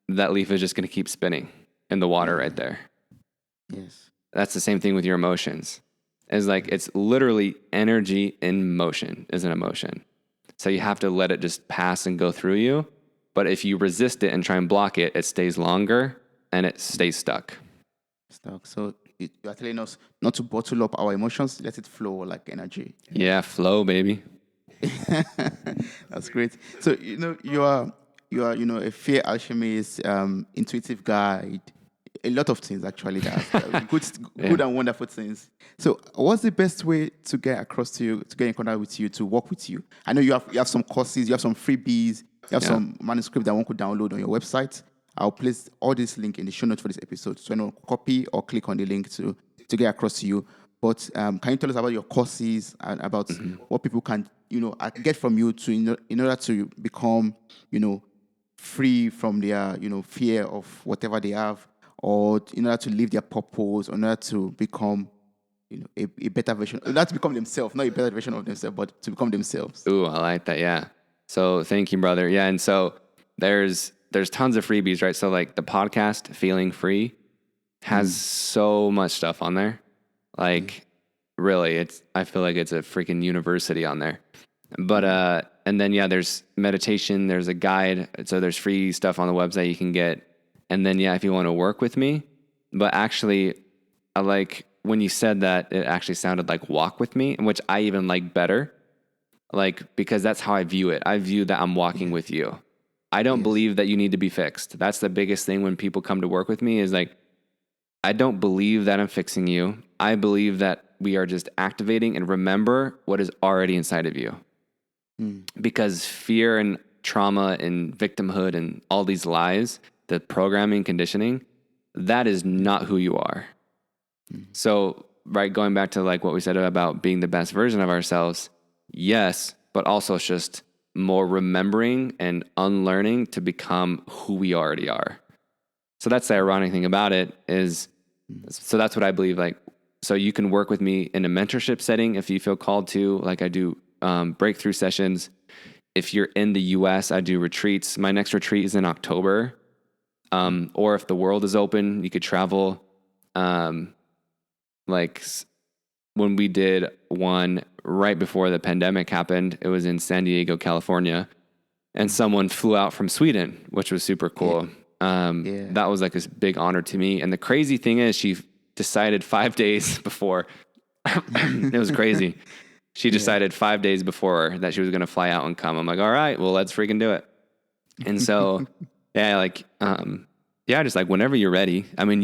[SPEAKER 2] that leaf is just going to keep spinning in the water right there.
[SPEAKER 1] Yes.
[SPEAKER 2] That's the same thing with your emotions. It's like, it's literally energy in motion is an emotion. So you have to let it just pass and go through you. But if you resist it and try and block it, it stays longer and it stays stuck.
[SPEAKER 1] So you are telling us not to bottle up our emotions, let it flow like energy.
[SPEAKER 2] Yeah, flow, baby.
[SPEAKER 1] That's great. So you are a fear alchemist, intuitive guide, a lot of things actually that good and wonderful things. So what's the best way to get across to you, to get in contact with you, to work with you? I know you have some courses, you have some freebies. You have some manuscript that one could download on your website. I'll place all this link in the show notes for this episode. So copy or click on the link to get across to you. But can you tell us about your courses and about what people can, get from you to in order to become, free from their, fear of whatever they have, or in order to live their purpose, in order to become, a better version, not to become themselves, not a better version of themselves, but to become themselves.
[SPEAKER 2] Ooh, I like that. Yeah. So thank you, brother. Yeah. And so there's tons of freebies, right? So like the podcast Feeling Free has so much stuff on there. Like really, I feel like it's a freaking university on there. But, and then, there's meditation, there's a guide. So there's free stuff on the website you can get. And then, if you want to work with me, but actually I like when you said that, it actually sounded like walk with me, which I even like better. Like, because that's how I view it. I view that I'm walking with you. I don't believe that you need to be fixed. That's the biggest thing when people come to work with me is like, I don't believe that I'm fixing you. I believe that we are just activating and remember what is already inside of you. Because fear and trauma and victimhood and all these lies, the programming, conditioning, that is not who you are. So, right, going back to like what we said about being the best version of ourselves, yes, but also it's just more remembering and unlearning to become who we already are. So that's the ironic thing about it is, so that's what I believe. Like, so you can work with me in a mentorship setting if you feel called to, like I do breakthrough sessions. If you're in the US, I do retreats. My next retreat is in October. Or if the world is open, you could travel. Like when we did one right before the pandemic happened, it was in San Diego, California, and someone flew out from Sweden, which was super cool. That was like a big honor to me. And the crazy thing is she decided 5 days before, it was crazy. She decided 5 days before that she was going to fly out and come. I'm like, all right, well, let's freaking do it. And so, just like whenever you're ready, I mean,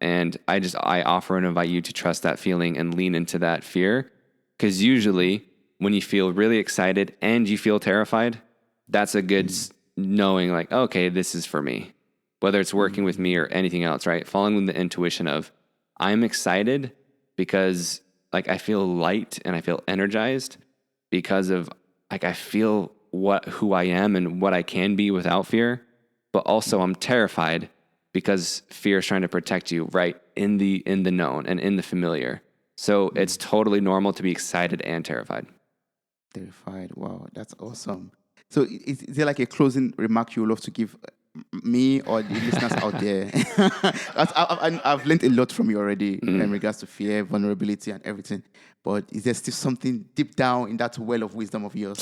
[SPEAKER 2] and I offer and invite you to trust that feeling and lean into that fear. Because usually when you feel really excited and you feel terrified, that's a good knowing like, okay, this is for me, whether it's working with me or anything else, right? Following the intuition of I'm excited because like I feel light and I feel energized because of like I feel who I am and what I can be without fear, but also I'm terrified because fear is trying to protect you, right? In the known and in the familiar. So it's totally normal to be excited and terrified.
[SPEAKER 1] Terrified. Wow, that's awesome. So is there like a closing remark you would love to give me or the listeners out there? I've learned a lot from you already in regards to fear, vulnerability, and everything. But is there still something deep down in that well of wisdom of yours?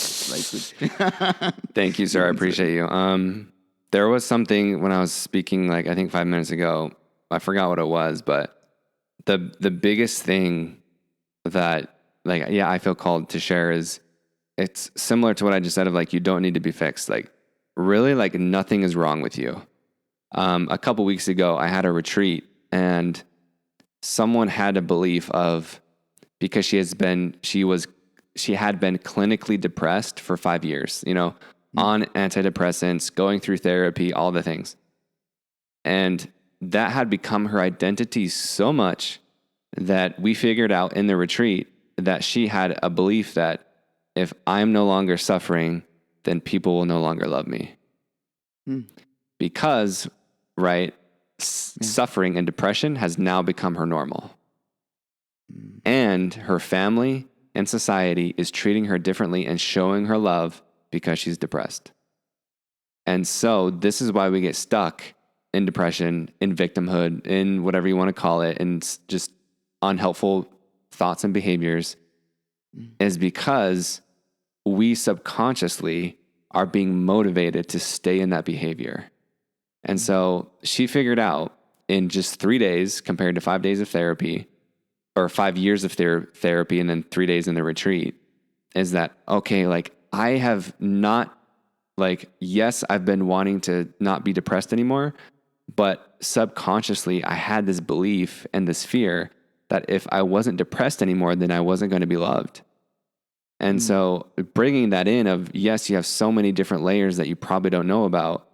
[SPEAKER 2] Thank you, sir. I appreciate you. There was something when I was speaking, like I think 5 minutes ago, I forgot what it was, but the biggest thing that I feel called to share is it's similar to what I just said of like, you don't need to be fixed. Like really, like nothing is wrong with you. A couple weeks ago, I had a retreat and someone had a belief of, because she had been clinically depressed for 5 years, on antidepressants, going through therapy, all the things. And that had become her identity so much that we figured out in the retreat that she had a belief that if I'm no longer suffering, then people will no longer love me. Because, right, suffering and depression has now become her normal. And her family and society is treating her differently and showing her love because she's depressed. And so this is why we get stuck in depression, in victimhood, in whatever you want to call it, and just unhelpful thoughts and behaviors, is because we subconsciously are being motivated to stay in that behavior. And so she figured out in just 3 days compared to 5 days of therapy, or 5 years of therapy and then 3 days in the retreat, is that, okay, like I have not, like, yes, I've been wanting to not be depressed anymore, but subconsciously I had this belief and this fear that if I wasn't depressed anymore, then I wasn't going to be loved. And so bringing that in of, yes, you have so many different layers that you probably don't know about,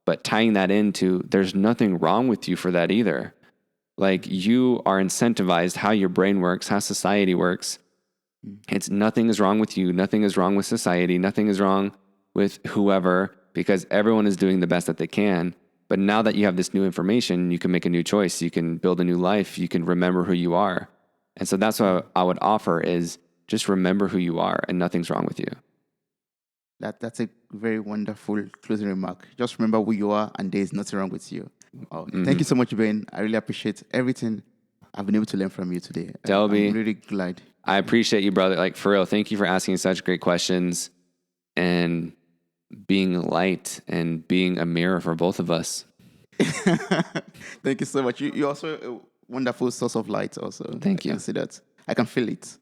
[SPEAKER 2] but tying that into there's nothing wrong with you for that either. Like you are incentivized how your brain works, how society works. It's nothing is wrong with you. Nothing is wrong with society. Nothing is wrong with whoever, because everyone is doing the best that they can. But now that you have this new information, you can make a new choice. You can build a new life. You can remember who you are. And so that's what I would offer is just remember who you are and nothing's wrong with you.
[SPEAKER 1] That's a very wonderful closing remark. Just remember who you are and there's nothing wrong with you. Oh, Thank you so much, Ben. I really appreciate everything I've been able to learn from you today.
[SPEAKER 2] Delby,
[SPEAKER 1] I'm really glad.
[SPEAKER 2] I appreciate you, brother. Like for real, thank you for asking such great questions and being light and being a mirror for both of us.
[SPEAKER 1] Thank you so much. You're also a wonderful source of light also.
[SPEAKER 2] Thank you.
[SPEAKER 1] I can see that. I can feel it.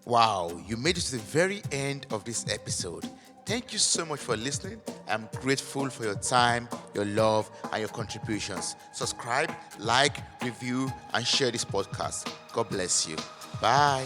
[SPEAKER 3] Wow, you made it to the very end of this episode. Thank you so much for listening. I'm grateful for your time, your love, and your contributions. Subscribe, like, review, and share this podcast. God bless you. Bye.